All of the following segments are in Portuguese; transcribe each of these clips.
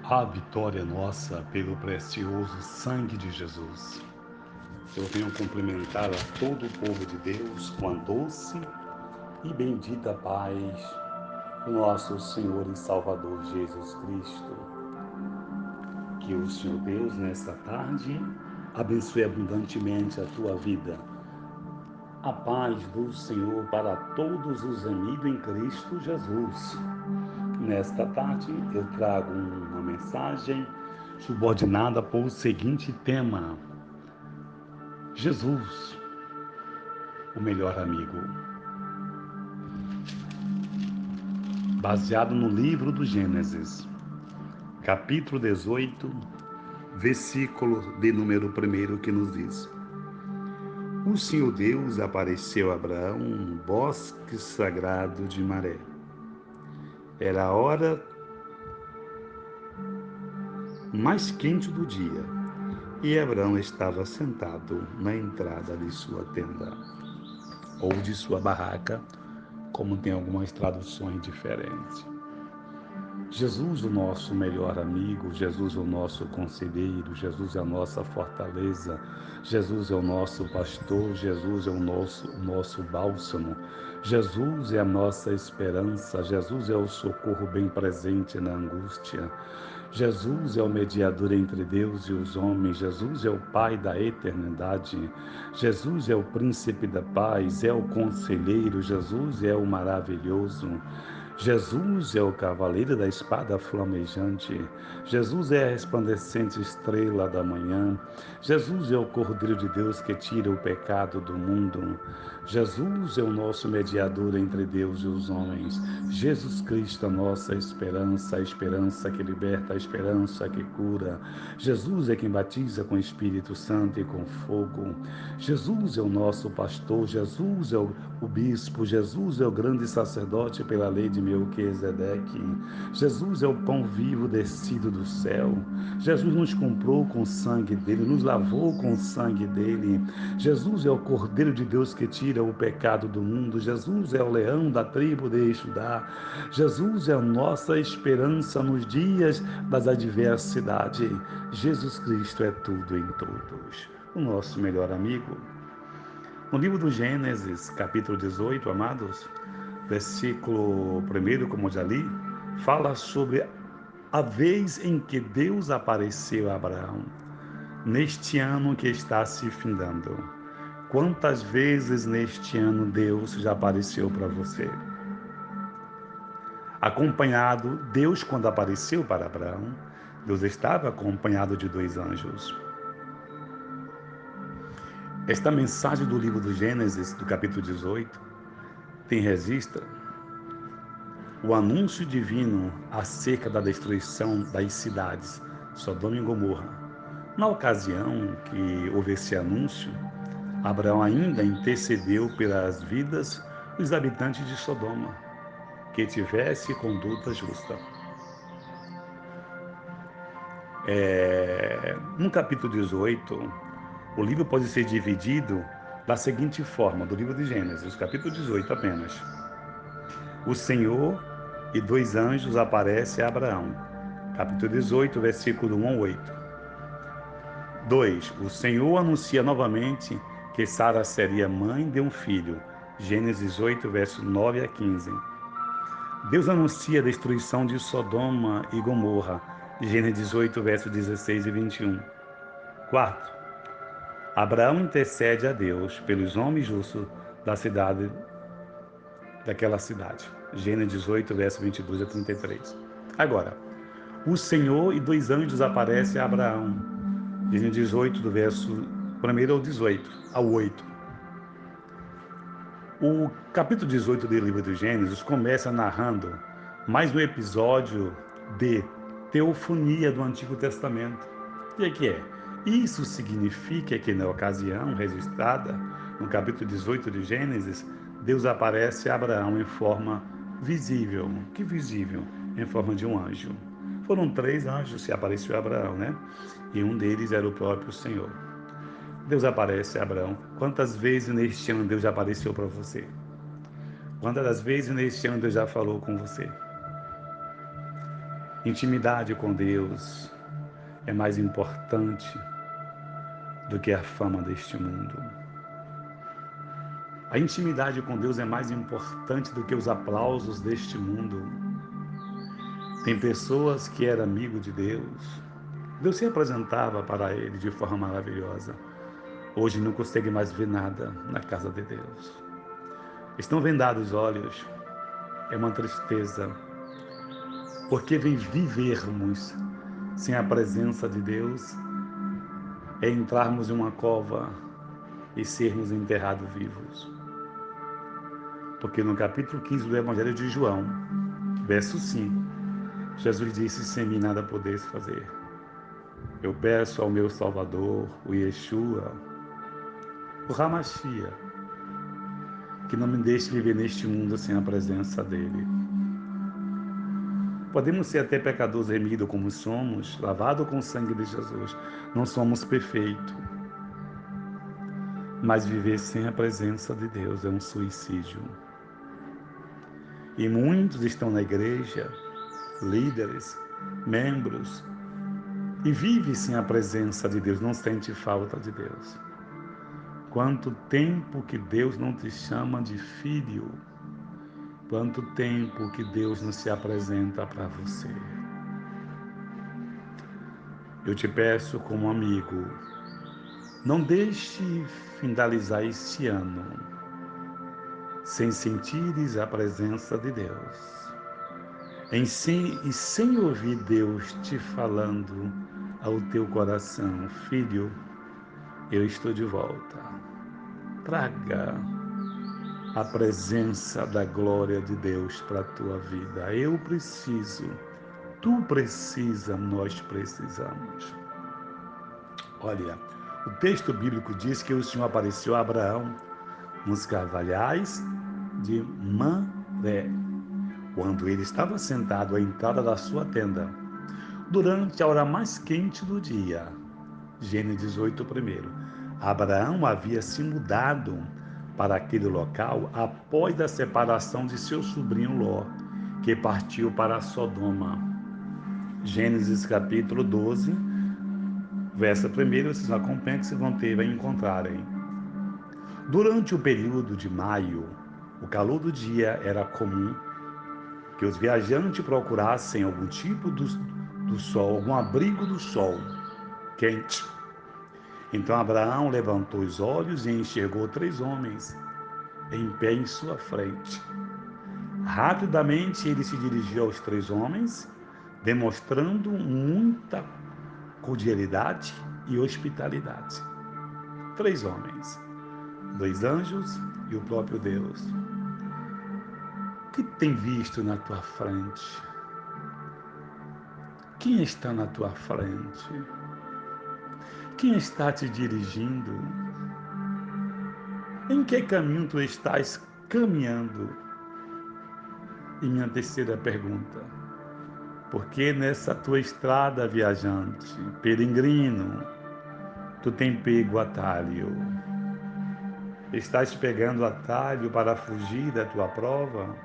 A vitória nossa pelo precioso sangue de Jesus. Eu venho cumprimentar a todo o povo de Deus com a doce e bendita paz do nosso Senhor e Salvador Jesus Cristo. Que o Senhor Deus, nesta tarde, abençoe abundantemente a tua vida. A paz do Senhor para todos os amigos em Cristo Jesus. Nesta tarde eu trago uma mensagem subordinada por o seguinte tema: Jesus, o melhor amigo. Baseado no livro do Gênesis, capítulo 18, versículo de número 1, que nos diz: O Senhor Deus apareceu a Abraão no bosque sagrado de Maré. Era a hora mais quente do dia, e Abraão estava sentado na entrada de sua tenda, ou de sua barraca, como tem algumas traduções diferentes. Jesus, o nosso melhor amigo, Jesus, o nosso conselheiro, Jesus é a nossa fortaleza, Jesus é o nosso pastor, Jesus é o nosso bálsamo, Jesus é a nossa esperança, Jesus é o socorro bem presente na angústia. Jesus é o mediador entre Deus e os homens, Jesus é o Pai da eternidade, Jesus é o príncipe da paz, é o conselheiro, Jesus é o maravilhoso. Jesus é o cavaleiro da espada flamejante. Jesus é a resplandecente estrela da manhã. Jesus é o Cordeiro de Deus que tira o pecado do mundo. Jesus é o nosso mediador entre Deus e os homens. Jesus Cristo, a nossa esperança, a esperança que liberta, a esperança que cura. Jesus é quem batiza com o Espírito Santo e com fogo. Jesus é o nosso pastor. Jesus é o bispo. Jesus é o grande sacerdote pela lei de Melquisedeque. Jesus é o pão vivo descido do céu. Jesus nos comprou com o sangue dele, nos lavou com o sangue dele. Jesus é o Cordeiro de Deus que tira o pecado do mundo. Jesus é o leão da tribo de Judá. Jesus é a nossa esperança nos dias das adversidades. Jesus Cristo é tudo em todos. O nosso melhor amigo. No livro do Gênesis, capítulo 18, amados, versículo 1, como já li, fala sobre a vez em que Deus apareceu a Abraão, neste ano que está se findando. Quantas vezes neste ano Deus já apareceu para você? Acompanhado, Deus, quando apareceu para Abraão, Deus estava acompanhado de 2 anjos. Esta mensagem do livro do Gênesis, do capítulo 18, tem registra o anúncio divino acerca da destruição das cidades, Sodoma e Gomorra. Na ocasião que houve esse anúncio, Abraão ainda intercedeu pelas vidas dos habitantes de Sodoma, que tivesse conduta justa. No capítulo 18, o livro pode ser dividido da seguinte forma, do livro de Gênesis, capítulo 18 apenas. O Senhor e 2 anjos aparecem a Abraão. Capítulo 18, versículo 1 a 8. 2. O Senhor anuncia novamente que Sara seria mãe de um filho. Gênesis 8, versos 9 a 15. Deus anuncia a destruição de Sodoma e Gomorra. Gênesis 18, versos 16 e 21. 4. Abraão intercede a Deus pelos homens justos daquela cidade. Gênesis 18, versos 22 a 33. Agora, o Senhor e 2 anjos aparecem a Abraão. Gênesis 18, do verso 1 ao 18, ao 8. O capítulo 18 do livro de Gênesis começa narrando mais um episódio de teofonia do Antigo Testamento. E o que é? Isso significa que na ocasião registrada, no capítulo 18 de Gênesis, Deus aparece a Abraão em forma visível. Que visível? Em forma de um anjo. Foram 3 anjos que apareceu a Abraão, né? E um deles era o próprio Senhor. Deus aparece a Abraão. Quantas vezes neste ano Deus já apareceu para você? Quantas das vezes neste ano Deus já falou com você? Intimidade com Deus é mais importante do que a fama deste mundo. A intimidade com Deus é mais importante do que os aplausos deste mundo. Tem pessoas que eram amigo de Deus. Deus se apresentava para ele de forma maravilhosa. Hoje não consegue mais ver nada na casa de Deus. Estão vendados os olhos. É uma tristeza. Porque vivermos sem a presença de Deus é entrarmos em uma cova e sermos enterrados vivos. Porque no capítulo 15 do Evangelho de João, verso 5, Jesus disse: sem mim nada podeis fazer. Eu peço ao meu Salvador, o Yeshua, o Hamashia, que não me deixe viver neste mundo sem a presença dele. Podemos ser até pecadores remidos como somos, lavados com o sangue de Jesus. Não somos perfeitos. Mas viver sem a presença de Deus é um suicídio. E muitos estão na igreja, líderes, membros, e vivem sem a presença de Deus, não sente falta de Deus. Quanto tempo que Deus não te chama de filho? Quanto tempo que Deus não se apresenta para você? Eu te peço como amigo, não deixe finalizar este ano sem sentires a presença de Deus. E sem ouvir Deus te falando ao teu coração: filho, eu estou de volta. Traga a presença da glória de Deus para a tua vida. Eu preciso, tu precisa, nós precisamos. Olha, o texto bíblico diz que o Senhor apareceu a Abraão nos carvalhais de Mamré, quando ele estava sentado à entrada da sua tenda, durante a hora mais quente do dia. Gênesis 8:1. Abraão havia se mudado para aquele local após a separação de seu sobrinho Ló, que partiu para Sodoma. Gênesis capítulo 12, verso 1, vocês acompanham que vocês vão encontrarem. Durante o período de maio, o calor do dia era comum que os viajantes procurassem algum tipo do sol, algum abrigo do sol quente. Então Abraão levantou os olhos e enxergou 3 homens em pé em sua frente. Rapidamente ele se dirigiu aos 3 homens, demonstrando muita cordialidade e hospitalidade. 3 homens, 2 anjos e o próprio Deus. O que tem visto na tua frente? Quem está na tua frente? Quem está te dirigindo? Em que caminho tu estás caminhando? E minha terceira pergunta: por que nessa tua estrada viajante, peregrino, tu tem pego atalho? Estás pegando atalho para fugir da tua prova?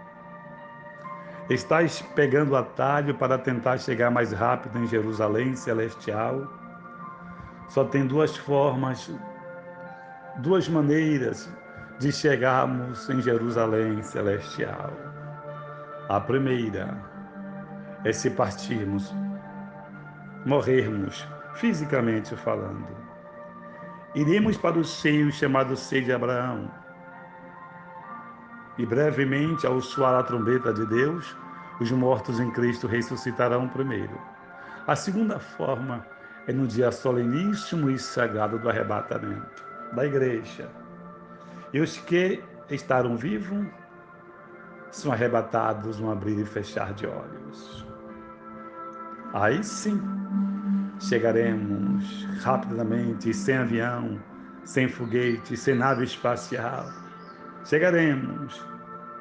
Estás pegando atalho para tentar chegar mais rápido em Jerusalém celestial? Só tem 2 formas, 2 maneiras de chegarmos em Jerusalém celestial. A primeira é se partirmos, morrermos, fisicamente falando. Iremos para o seio chamado seio de Abraão. E brevemente, ao soar a trombeta de Deus, os mortos em Cristo ressuscitarão primeiro. A segunda forma é no dia soleníssimo e sagrado do arrebatamento da igreja. E os que estarão vivos são arrebatados no abrir e fechar de olhos. Aí sim, chegaremos rapidamente, sem avião, sem foguete, sem nave espacial. Chegaremos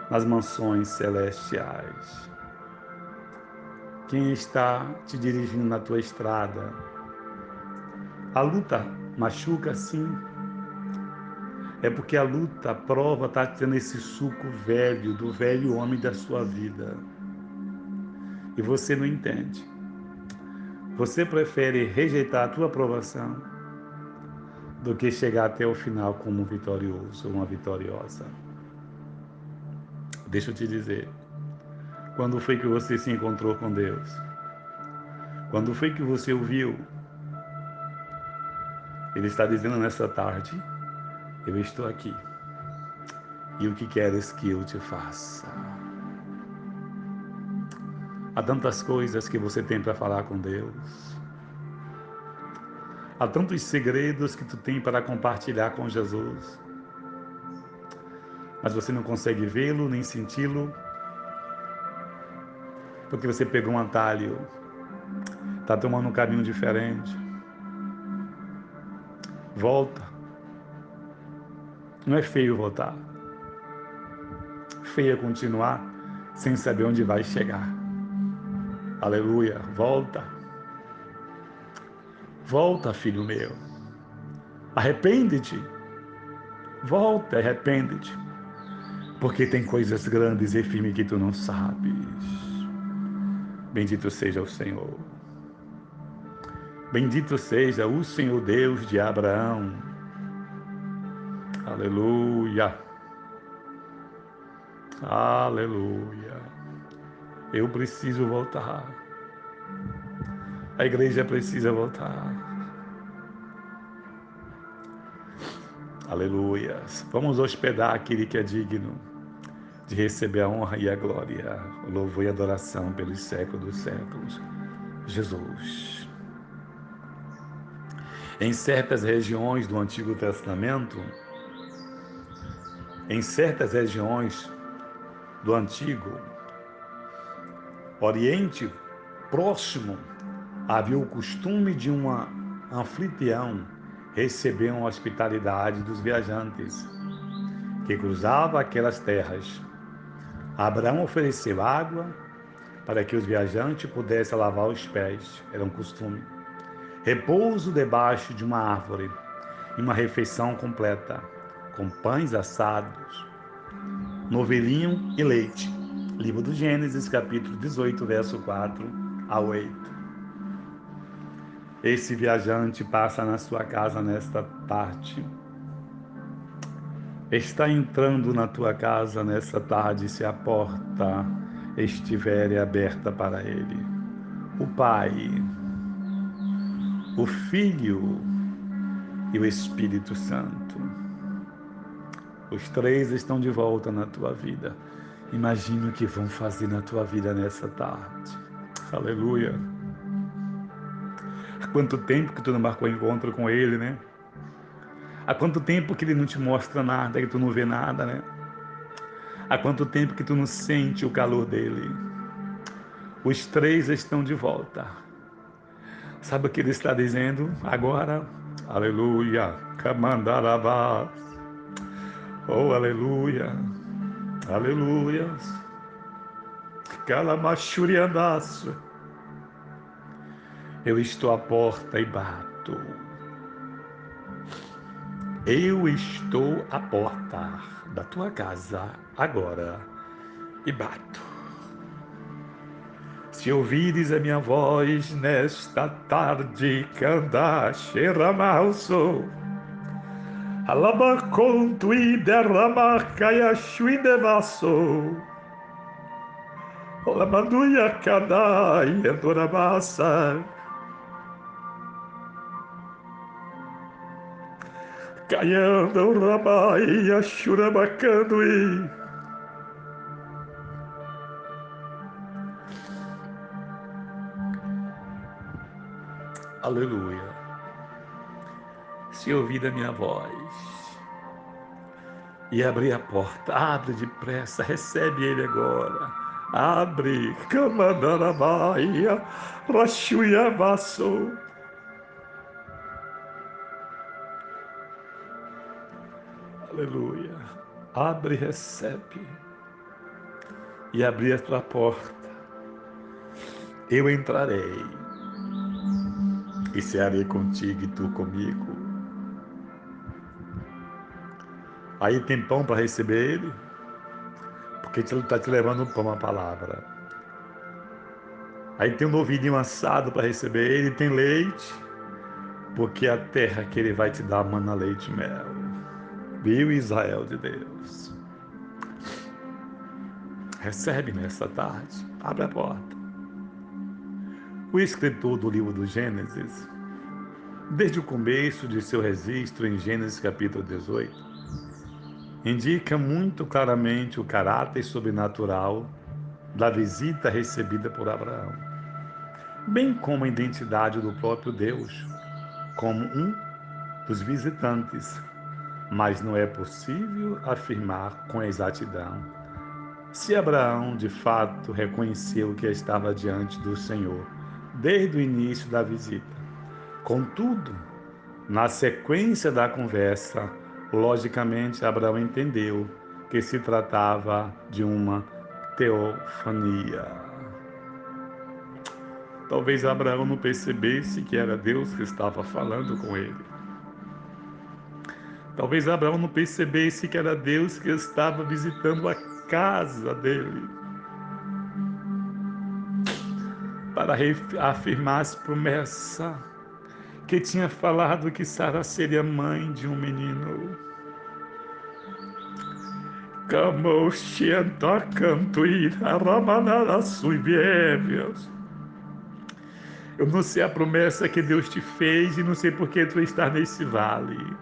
nas mansões celestiais. Quem está te dirigindo na tua estrada? A luta machuca, sim. É porque a luta, a prova, está tendo esse suco velho, do velho homem da sua vida. E você não entende. Você prefere rejeitar a tua aprovação do que chegar até o final como um vitorioso ou uma vitoriosa? Deixa eu te dizer, quando foi que você se encontrou com Deus? Quando foi que você o viu? Ele está dizendo nessa tarde, eu estou aqui. E o que queres que eu te faça? Há tantas coisas que você tem para falar com Deus. Há tantos segredos que tu tem para compartilhar com Jesus. Mas você não consegue vê-lo nem senti-lo, porque você pegou um atalho, está tomando um caminho diferente. Volta. Não é feio voltar. Feio é continuar sem saber onde vai chegar. Aleluia. Volta. Volta, filho meu. Arrepende-te. Volta, arrepende-te. Porque tem coisas grandes e firmes que tu não sabes. Bendito seja o Senhor. Bendito seja o Senhor Deus de Abraão. Aleluia. Aleluia. Eu preciso voltar. A igreja precisa voltar. Aleluia. Vamos hospedar aquele que é digno de receber a honra e a glória, o louvor e a adoração pelos séculos dos séculos. Jesus. Em certas regiões do Antigo Testamento, em certas regiões do Antigo Oriente Próximo, havia o costume de um anfitrião receber uma hospitalidade dos viajantes que cruzavam aquelas terras. Abraão ofereceu água para que os viajantes pudessem lavar os pés, era um costume. Repouso debaixo de uma árvore e uma refeição completa, com pães assados, novelinho e leite. Livro do Gênesis, capítulo 18, verso 4 a 8. Esse viajante passa na sua casa nesta tarde. Está entrando na tua casa nesta tarde se a porta estiver aberta para ele. O Pai, o Filho e o Espírito Santo. Os três estão de volta na tua vida. Imagina o que vão fazer na tua vida nessa tarde. Aleluia. Há quanto tempo que tu não marcou encontro com ele, né? Há quanto tempo que ele não te mostra nada, que tu não vê nada, né? Há quanto tempo que tu não sente o calor dele? Os três estão de volta. Sabe o que ele está dizendo agora? Aleluia. Kamandarabá. Oh, aleluia. Aleluia. Kalamachuriandaço. Eu estou à porta e bato. Eu estou à porta da tua casa agora e bato. Se ouvires a minha voz nesta tarde, canta, xeramalso, alabaconto e derramacaiachuidevasso, olamanduia cadai, endorabassa, caiando rabai, achurabacando e aleluia. Se ouvir a minha voz e abrir a porta, abre depressa, recebe ele agora. Abre, Kamandarabaia, Rachuiabaço. Aleluia. Abre, recebe e abri a tua porta. Eu entrarei e cearei contigo e tu comigo. Aí tem pão para receber ele, porque ele está te levando pão, a palavra. Aí tem um novilhinho assado para receber ele, tem leite, porque a terra que ele vai te dar mana, leite e mel. Viu, Israel de Deus? Recebe nessa tarde, abre a porta. O escritor do livro do Gênesis, desde o começo de seu registro em Gênesis capítulo 18, indica muito claramente o caráter sobrenatural da visita recebida por Abraão, bem como a identidade do próprio Deus como um dos visitantes, mas não é possível afirmar com exatidão se Abraão de fato reconheceu que estava diante do Senhor desde o início da visita. Contudo, na sequência da conversa, logicamente Abraão entendeu que se tratava de uma teofania. Talvez Abraão não percebesse que era Deus que estava falando com ele. Talvez Abraão não percebesse que era Deus que estava visitando a casa dele para reafirmar as promessas que tinha falado que Sara seria mãe de um menino. Eu não sei a promessa que Deus te fez e não sei por que tu está nesse vale.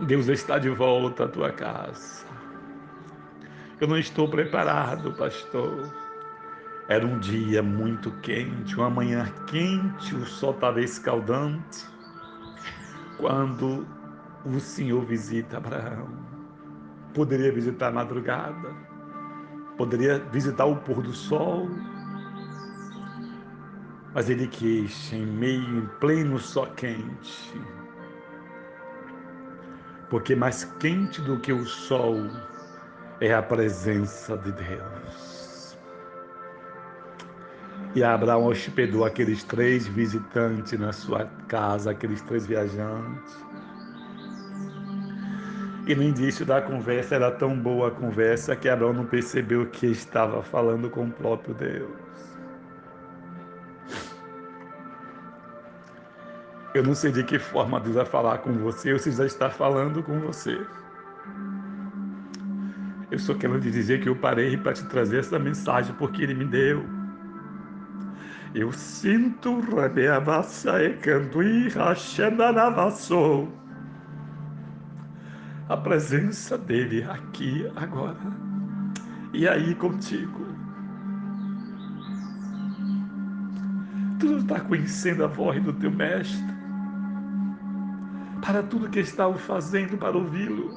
Deus está de volta à tua casa. Eu não estou preparado, pastor. Era um dia muito quente, uma manhã quente, o sol estava escaldante, quando o Senhor visita Abraão. Poderia visitar a madrugada, poderia visitar o pôr do sol, mas ele quis em pleno sol quente, porque mais quente do que o sol é a presença de Deus. E Abraão hospedou aqueles 3 visitantes na sua casa, aqueles 3 viajantes. E no início da conversa era tão boa a conversa que Abraão não percebeu que estava falando com o próprio Deus. Eu não sei de que forma Deus vai falar com você, ou se já está falando com você. Eu só quero te dizer que eu parei para te trazer essa mensagem porque Ele me deu. Eu sinto a presença dele aqui agora. E aí contigo. Tu não está conhecendo a voz do teu mestre para tudo que estava fazendo para ouvi-lo.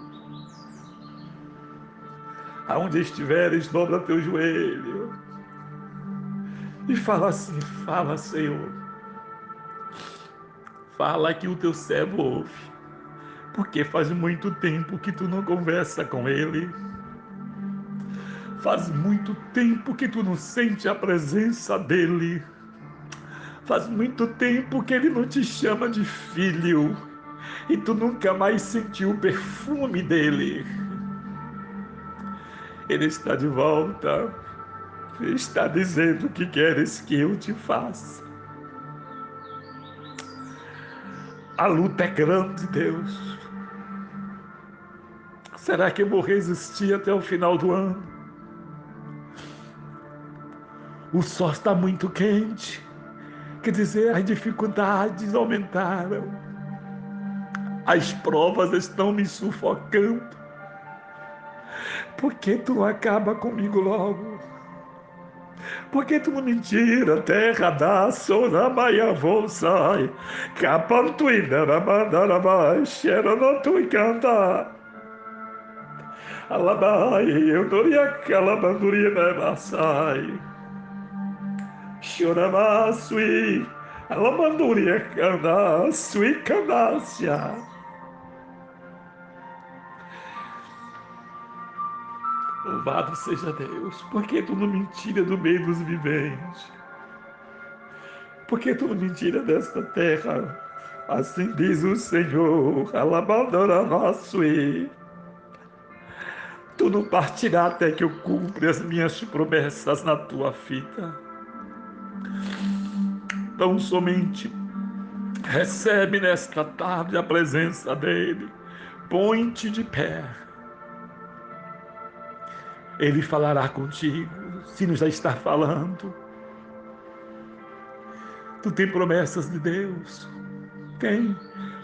Aonde estiveres, dobra teu joelho e fala assim: fala, Senhor. Fala que o teu servo ouve, porque faz muito tempo que tu não conversa com ele. Faz muito tempo que tu não sente a presença dele. Faz muito tempo que ele não te chama de filho e tu nunca mais sentiu o perfume dele. Ele está de volta, está dizendo o que queres que eu te faça. A luta é grande, Deus. Será que eu vou resistir até o final do ano? O sol está muito quente, quer dizer, as dificuldades aumentaram. As provas estão me sufocando. Por que tu não acaba comigo logo? Por que tu não me tira, terra da Soramaia Volsai? Capantuina, Ramandaraba, Xeronotu e Canta. Alabai, eu doria calabanduria nevassai. Choramasui, alabanduria cana, sui canácia. Louvado seja Deus, porque tu não me tira do meio dos viventes, porque tu não me tira desta terra, assim diz o Senhor, alabandora nosso. Tu não partirá até que eu cumpra as minhas promessas na tua vida. Tão somente recebe nesta tarde a presença dEle. Põe-te de pé. Ele falará contigo, se não já está falando. Tu tem promessas de Deus? Tem.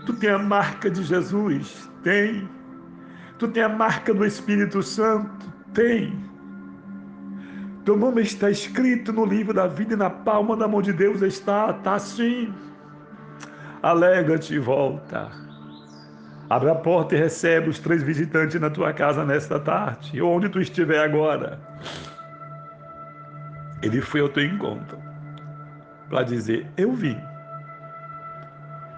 Tu tem a marca de Jesus? Tem. Tu tem a marca do Espírito Santo? Tem. Teu nome está escrito no livro da vida e na palma da mão de Deus está sim. Alegra-te e volta. Abre a porta e recebe os 3 visitantes na tua casa nesta tarde, onde tu estiver agora. Ele foi ao teu encontro para dizer: eu vim,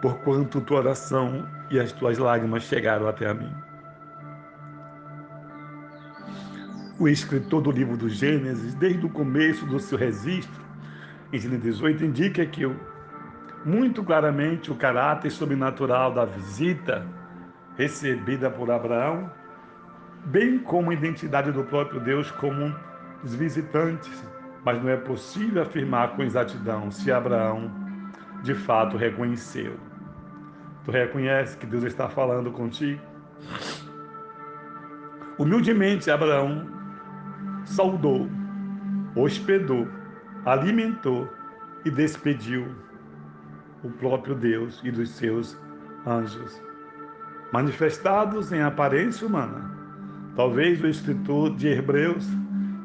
porquanto tua oração e as tuas lágrimas chegaram até a mim. O escritor do livro do Gênesis, desde o começo do seu registro, em Gênesis 18, indica que muito claramente o caráter sobrenatural da visita recebida por Abraão, bem como a identidade do próprio Deus como um dos visitantes. Mas não é possível afirmar com exatidão se Abraão de fato reconheceu. Tu reconhece que Deus está falando contigo? Humildemente Abraão saudou, hospedou, alimentou e despediu o próprio Deus e dos seus anjos, manifestados em aparência humana. Talvez o escritor de Hebreus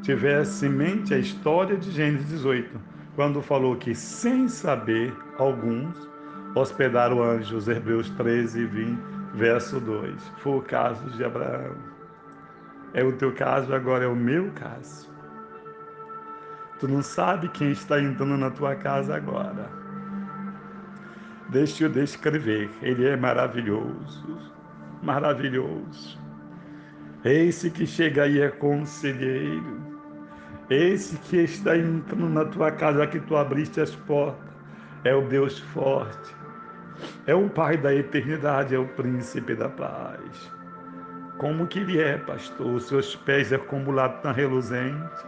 tivesse em mente a história de Gênesis 18, quando falou que, sem saber, alguns hospedaram anjos, Hebreus 13, 20, verso 2. Foi o caso de Abraão. É o teu caso, agora é o meu caso. Tu não sabe quem está entrando na tua casa agora. Deixa eu descrever. Ele é maravilhoso, maravilhoso. Esse que chega aí é conselheiro. Esse que está entrando na tua casa, que tu abriste as portas, é o Deus forte. É o Pai da eternidade, é o Príncipe da paz. Como que ele é, pastor? Os seus pés é como lata reluzente,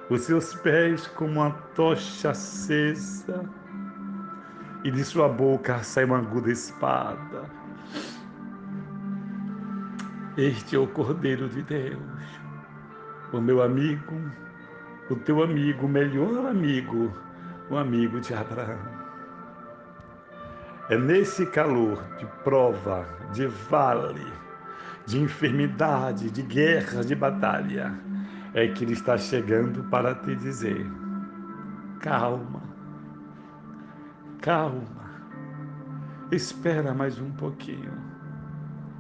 os seus pés como uma tocha acesa, e de sua boca sai uma aguda espada. Este é o Cordeiro de Deus, o meu amigo, o teu amigo, o melhor amigo, o amigo de Abraão. É nesse calor de prova, de vale, de enfermidade, de guerra, de batalha, é que ele está chegando para te dizer: calma, calma, espera mais um pouquinho,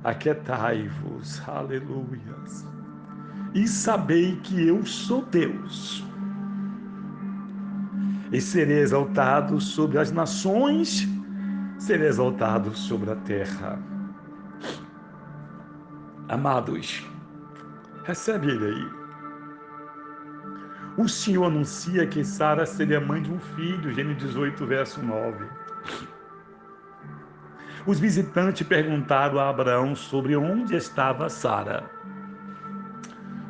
aquietai-vos, aleluias, e sabei que eu sou Deus, e serei exaltado sobre as nações, serei exaltado sobre a terra. Amados, recebe ele aí. O Senhor anuncia que Sara seria mãe de um filho, Gênesis 18, verso 9. Os visitantes perguntaram a Abraão sobre onde estava Sara.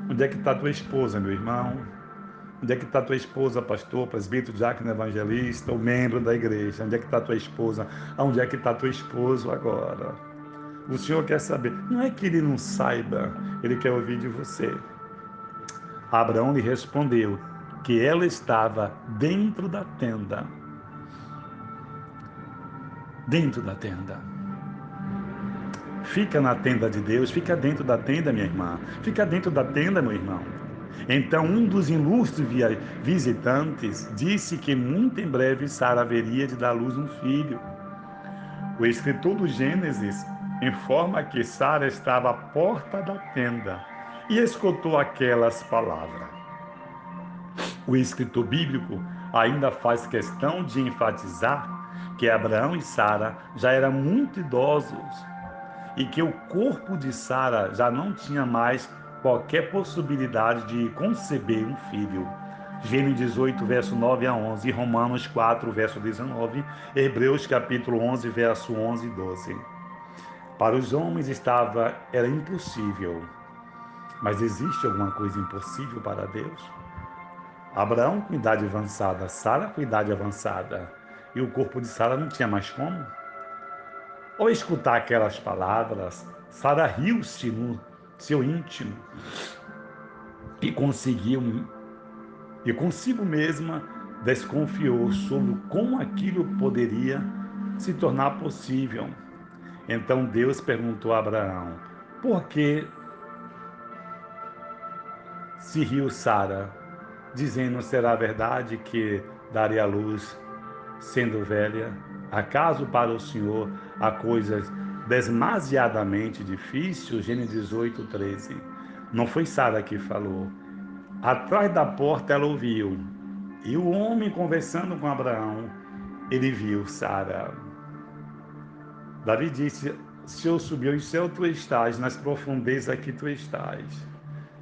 Onde é que está tua esposa, meu irmão? Onde é que está tua esposa, pastor, presbítero, diácono, evangelista, ou membro da igreja? Onde é que está tua esposa? Onde é que está teu esposo agora? O Senhor quer saber. Não é que ele não saiba, ele quer ouvir de você. Abraão lhe respondeu que ela estava dentro da tenda. Dentro da tenda. Fica na tenda de Deus, fica dentro da tenda, minha irmã. Fica dentro da tenda, meu irmão. Então, um dos ilustres visitantes disse que muito em breve Sara haveria de dar à luz um filho. O escritor do Gênesis informa que Sara estava à porta da tenda e escutou aquelas palavras. O escritor bíblico ainda faz questão de enfatizar que Abraão e Sara já eram muito idosos e que o corpo de Sara já não tinha mais qualquer possibilidade de conceber um filho. Gênesis 18, verso 9 a 11, Romanos 4, verso 19, Hebreus capítulo 11, verso 11 e 12. Para os homens era impossível, Mas existe alguma coisa impossível para Deus? Abraão com idade avançada, Sara com idade avançada, e o corpo de Sara não tinha mais como. Ao escutar aquelas palavras, Sara riu-se no seu íntimo e consigo mesma desconfiou sobre como aquilo poderia se tornar possível. Então Deus perguntou a Abraão: por que se riu Sara, dizendo: será verdade que darei à luz sendo velha? Acaso para o Senhor há coisas demasiadamente difíceis? Gênesis 18:13. Não foi Sara que falou. Atrás da porta ela ouviu. E o homem conversando com Abraão, ele viu Sara. Davi disse: se eu subir ao céu, tu estás, nas profundezas que tu estás.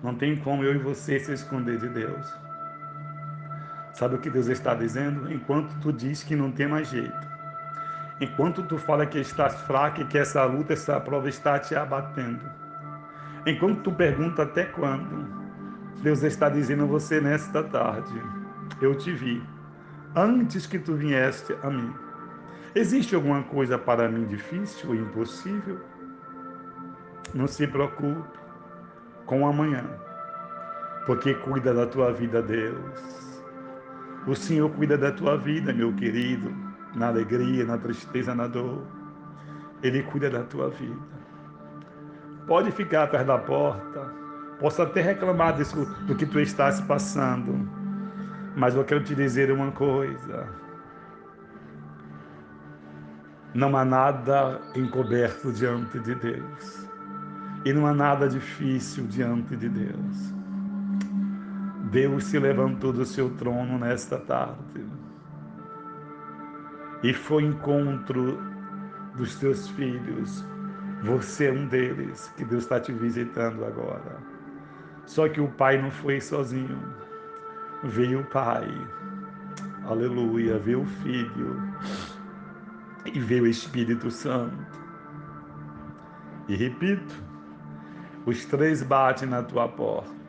Não tem como eu e você se esconder de Deus. Sabe o que Deus está dizendo? Enquanto tu diz que não tem mais jeito, enquanto tu fala que estás fraca e que essa luta, essa prova está te abatendo, enquanto tu pergunta até quando, Deus está dizendo a você nesta tarde: eu te vi antes que tu vieste a mim. Existe alguma coisa para mim difícil ou impossível? Não se preocupe com o amanhã, porque cuida da tua vida, Deus. O Senhor cuida da tua vida, meu querido, na alegria, na tristeza, na dor. Ele cuida da tua vida. Pode ficar atrás da porta, posso até reclamar disso, do que tu estás passando, mas eu quero te dizer uma coisa: não há nada encoberto diante de Deus, e não há nada difícil diante de Deus. Deus se levantou do seu trono nesta tarde e foi ao encontro dos teus filhos. Você é um deles, que Deus está te visitando agora. Só que o Pai não foi sozinho. Veio o Pai, aleluia, veio o Filho e veio o Espírito Santo. E repito, os três batem na tua porta.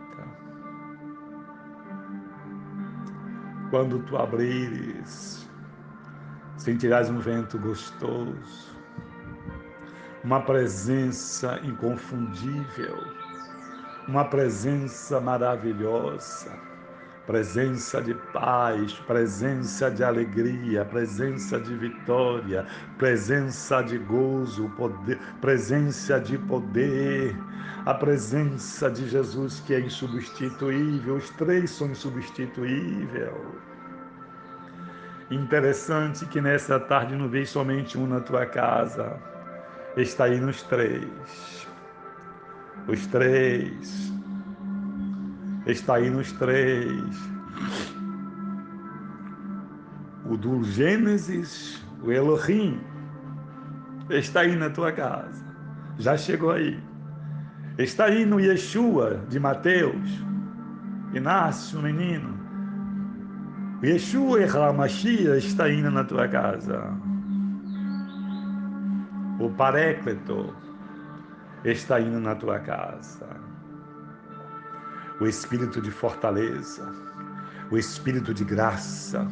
Quando tu abrires, sentirás um vento gostoso, uma presença inconfundível, uma presença maravilhosa, presença de paz, presença de alegria, presença de vitória, presença de gozo, poder, presença de poder, a presença de Jesus que é insubstituível. Os três são insubstituíveis. Interessante que nessa tarde não veio somente um na tua casa, está aí nos três. Os três. Está aí nos três. O do Gênesis, o Elohim, está aí na tua casa. Já chegou aí. Está aí no Yeshua de Mateus, que nasce o menino. O Yeshua e Hamashia está indo na tua casa. O Paréclito está indo na tua casa. O Espírito de fortaleza, o Espírito de graça,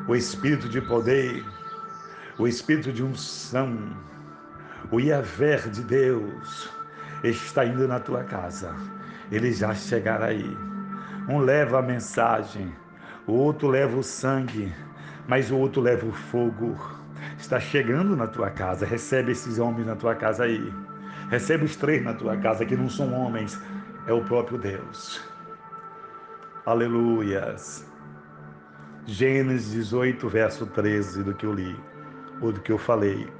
o Espírito de poder, o Espírito de unção, o Yahvé de Deus está indo na tua casa. Ele já chegará aí. Um leva a mensagem, o outro leva o sangue, mas o outro leva o fogo. Está chegando na tua casa. Recebe esses homens na tua casa aí. Recebe os três na tua casa, que não são homens, é o próprio Deus. Aleluias. Gênesis 18, verso 13 do que eu li, ou do que eu falei.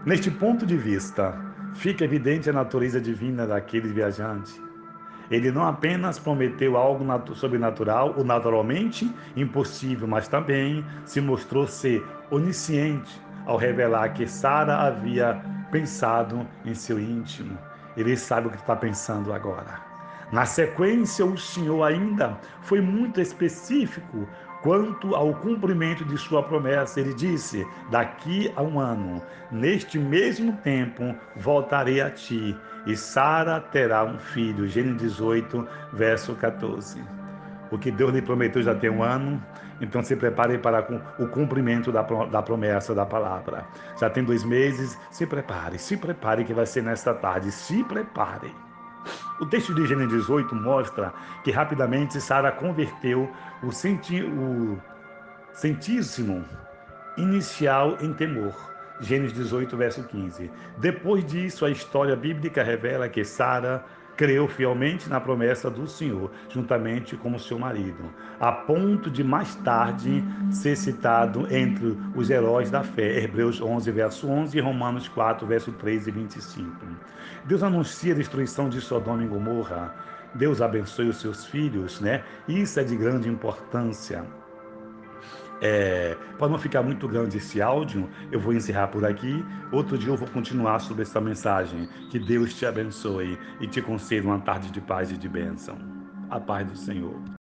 Neste ponto de vista, fica evidente a natureza divina daquele viajante. Ele não apenas prometeu algo sobrenatural ou naturalmente impossível, mas também se mostrou ser onisciente ao revelar que Sara havia pensado em seu íntimo. Ele sabe o que está pensando agora. Na sequência, o Senhor ainda foi muito específico quanto ao cumprimento de sua promessa. Ele disse: daqui a um ano, neste mesmo tempo, voltarei a ti, e Sara terá um filho. Gênesis 18, verso 14. O que Deus lhe prometeu já tem um ano, então se prepare para o cumprimento da promessa da palavra. Já tem 2 meses, se prepare que vai ser nesta tarde, se prepare. O texto de Gênesis 18 mostra que rapidamente Sara converteu o sentíssimo inicial em temor. Gênesis 18, verso 15. Depois disso, a história bíblica revela que Sara creu fielmente na promessa do Senhor, juntamente com o seu marido, a ponto de mais tarde ser citado entre os heróis da fé, Hebreus 11, verso 11 e Romanos 4, verso 3 e 25. Deus anuncia a destruição de Sodoma e Gomorra. Deus abençoe os seus filhos, né? Isso é de grande importância. Para não ficar muito grande esse áudio, eu vou encerrar por aqui. Outro dia eu vou continuar sobre essa mensagem. Que Deus te abençoe e te conceda uma tarde de paz e de bênção. A paz do Senhor.